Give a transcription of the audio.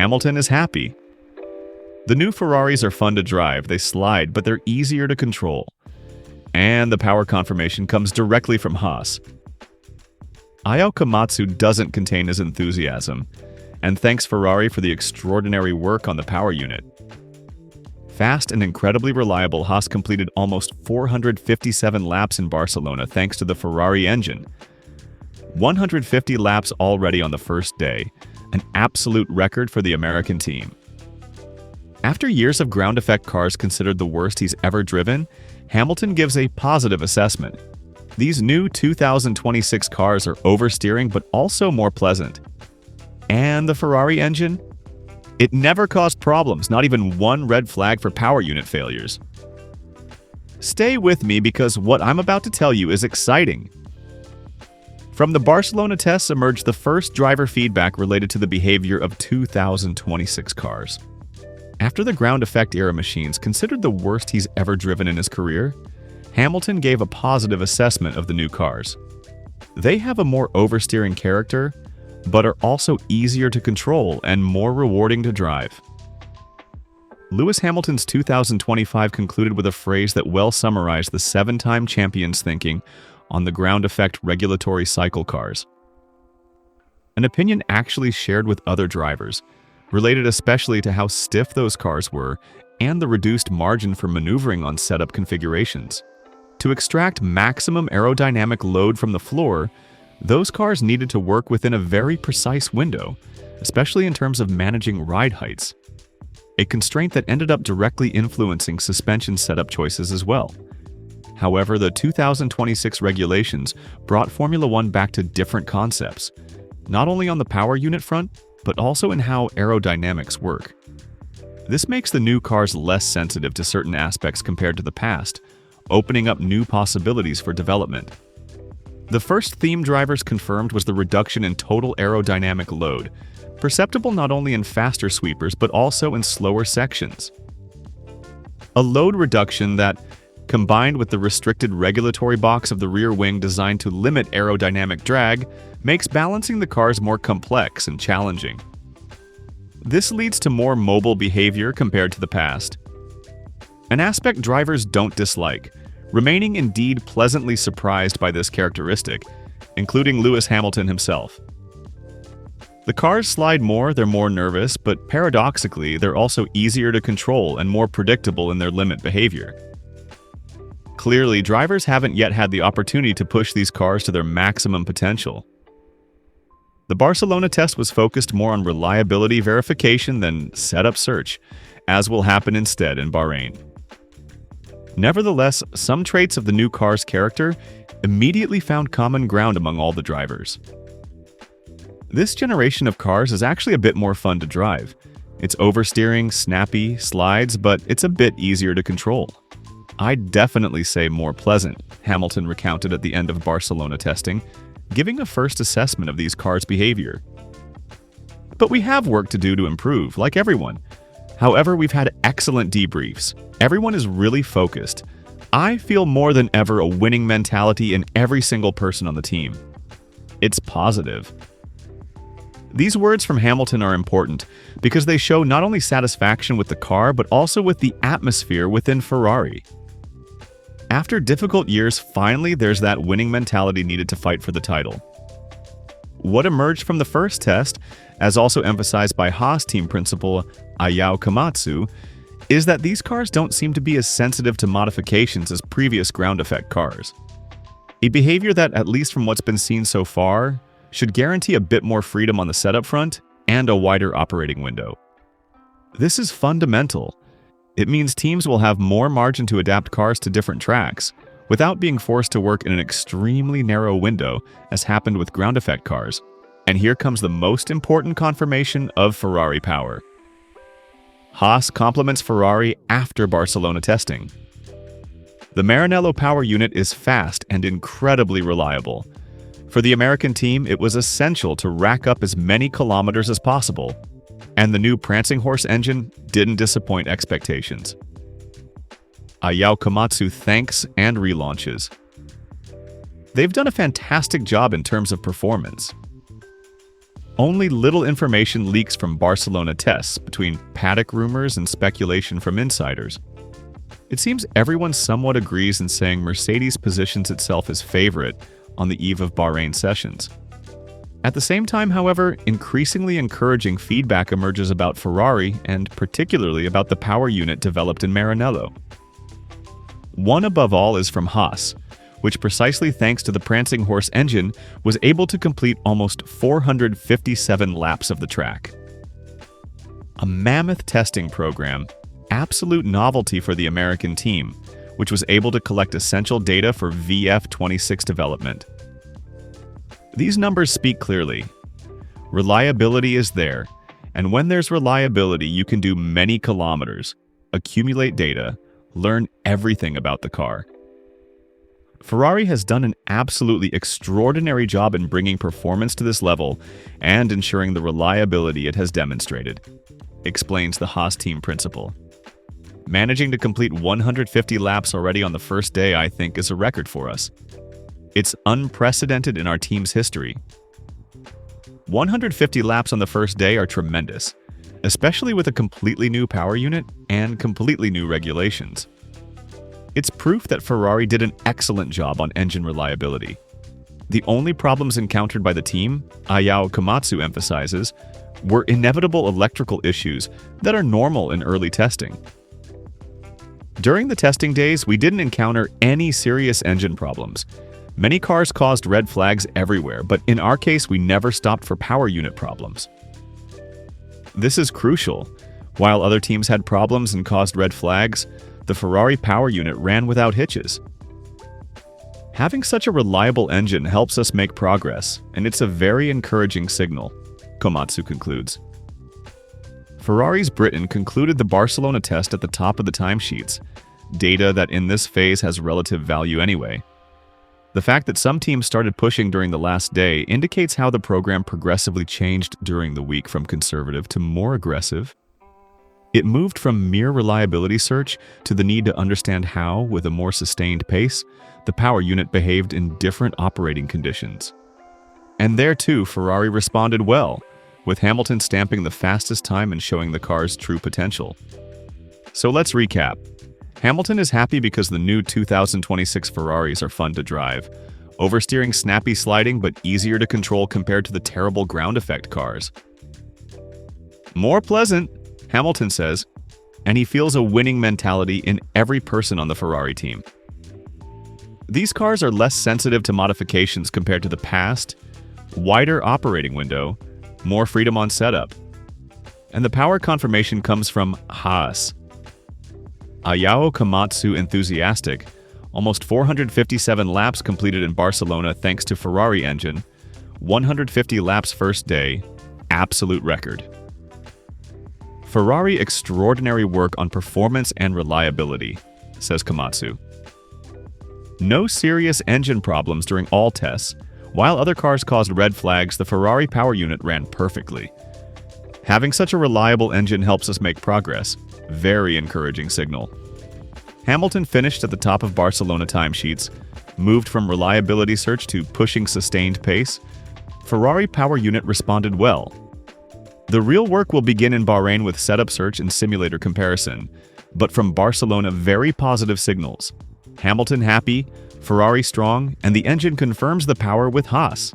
Hamilton is happy. The new Ferraris are fun to drive, they slide, but they're easier to control. And the power confirmation comes directly from Haas. Ayao Komatsu doesn't contain his enthusiasm, and thanks Ferrari for the extraordinary work on the power unit. Fast and incredibly reliable, Haas completed almost 457 laps in Barcelona thanks to the Ferrari engine. 150 laps already on the first day, an absolute record for the American team. After years of ground effect cars considered the worst he's ever driven, Hamilton gives a positive assessment. These new 2026 cars are oversteering but also more pleasant. And the Ferrari engine? It never caused problems, not even one red flag for power unit failures. Stay with me because what I'm about to tell you is exciting. From the Barcelona tests emerged the first driver feedback related to the behavior of 2026 cars. After the ground effect era machines considered the worst he's ever driven in his career, Hamilton gave a positive assessment of the new cars. They have a more oversteering character, but are also easier to control and more rewarding to drive. Lewis Hamilton's 2025 concluded with a phrase that well summarized the 7-time champion's thinking on the ground effect regulatory cycle cars. An opinion actually shared with other drivers, related especially to how stiff those cars were and the reduced margin for maneuvering on setup configurations. To extract maximum aerodynamic load from the floor, those cars needed to work within a very precise window, especially in terms of managing ride heights, a constraint that ended up directly influencing suspension setup choices as well. However, the 2026 regulations brought Formula One back to different concepts, not only on the power unit front, but also in how aerodynamics work. This makes the new cars less sensitive to certain aspects compared to the past, opening up new possibilities for development. The first theme drivers confirmed was the reduction in total aerodynamic load, perceptible not only in faster sweepers but also in slower sections. A load reduction that, combined with the restricted regulatory box of the rear wing designed to limit aerodynamic drag, makes balancing the cars more complex and challenging. This leads to more mobile behavior compared to the past, an aspect drivers don't dislike, remaining indeed pleasantly surprised by this characteristic, including Lewis Hamilton himself. The cars slide more, they're more nervous, but paradoxically, they're also easier to control and more predictable in their limit behavior. Clearly, drivers haven't yet had the opportunity to push these cars to their maximum potential. The Barcelona test was focused more on reliability verification than setup search, as will happen instead in Bahrain. Nevertheless, some traits of the new car's character immediately found common ground among all the drivers. This generation of cars is actually a bit more fun to drive. It's oversteering, snappy, slides, but it's a bit easier to control. I'd definitely say more pleasant, Hamilton recounted at the end of Barcelona testing, giving a first assessment of these cars' behavior. But we have work to do to improve, like everyone. However, we've had excellent debriefs. Everyone is really focused. I feel more than ever a winning mentality in every single person on the team. It's positive. These words from Hamilton are important because they show not only satisfaction with the car, but also with the atmosphere within Ferrari. After difficult years, finally there's that winning mentality needed to fight for the title. What emerged from the first test, as also emphasized by Haas team principal Ayao Komatsu, is that these cars don't seem to be as sensitive to modifications as previous ground effect cars. A behavior that, at least from what's been seen so far, should guarantee a bit more freedom on the setup front and a wider operating window. This is fundamental. It means teams will have more margin to adapt cars to different tracks, without being forced to work in an extremely narrow window, as happened with ground effect cars. And here comes the most important confirmation of Ferrari power. Haas compliments Ferrari after Barcelona testing. The Maranello power unit is fast and incredibly reliable. For the American team, it was essential to rack up as many kilometers as possible, and the new Prancing Horse engine didn't disappoint expectations. Ayao Komatsu thanks and relaunches. They've done a fantastic job in terms of performance. Only little information leaks from Barcelona tests between paddock rumors and speculation from insiders. It seems everyone somewhat agrees in saying Mercedes positions itself as favorite on the eve of Bahrain sessions. At the same time, however, increasingly encouraging feedback emerges about Ferrari and particularly about the power unit developed in Maranello. One above all is from Haas, which precisely thanks to the prancing horse engine was able to complete almost 457 laps of the track. A mammoth testing program, absolute novelty for the American team, which was able to collect essential data for VF-26 development. These numbers speak clearly. Reliability is there, and when there's reliability, you can do many kilometers, accumulate data, learn everything about the car. Ferrari has done an absolutely extraordinary job in bringing performance to this level and ensuring the reliability it has demonstrated, explains the Haas team principal. Managing to complete 150 laps already on the first day, I think, is a record for us. It's unprecedented in our team's history. 150 laps on the first day are tremendous, especially with a completely new power unit and completely new regulations. It's proof that Ferrari did an excellent job on engine reliability. The only problems encountered by the team, Ayao Komatsu emphasizes, were inevitable electrical issues that are normal in early testing. During the testing days, we didn't encounter any serious engine problems. Many cars caused red flags everywhere, but in our case, we never stopped for power unit problems. This is crucial. While other teams had problems and caused red flags, the Ferrari power unit ran without hitches. Having such a reliable engine helps us make progress, and it's a very encouraging signal, Komatsu concludes. Ferrari's Britain concluded the Barcelona test at the top of the timesheets, data that in this phase has relative value anyway. The fact that some teams started pushing during the last day indicates how the program progressively changed during the week from conservative to more aggressive. It moved from mere reliability search to the need to understand how, with a more sustained pace, the power unit behaved in different operating conditions. And there too, Ferrari responded well, with Hamilton stamping the fastest time and showing the car's true potential. So let's recap. Hamilton is happy because the new 2026 Ferraris are fun to drive, oversteering snappy sliding but easier to control compared to the terrible ground effect cars. More pleasant, Hamilton says, and he feels a winning mentality in every person on the Ferrari team. These cars are less sensitive to modifications compared to the past, wider operating window, more freedom on setup. And the power confirmation comes from Haas. Ayao Komatsu enthusiastic, almost 457 laps completed in Barcelona thanks to Ferrari engine, 150 laps first day, absolute record. Ferrari extraordinary work on performance and reliability, says Komatsu. No serious engine problems during all tests. While other cars caused red flags, the Ferrari power unit ran perfectly. Having such a reliable engine helps us make progress. Very encouraging signal. Hamilton finished at the top of Barcelona timesheets, moved from reliability search to pushing sustained pace. Ferrari power unit responded well. The real work will begin in Bahrain with setup search and simulator comparison, but from Barcelona, very positive signals. Hamilton happy, Ferrari strong, and the engine confirms the power with Haas.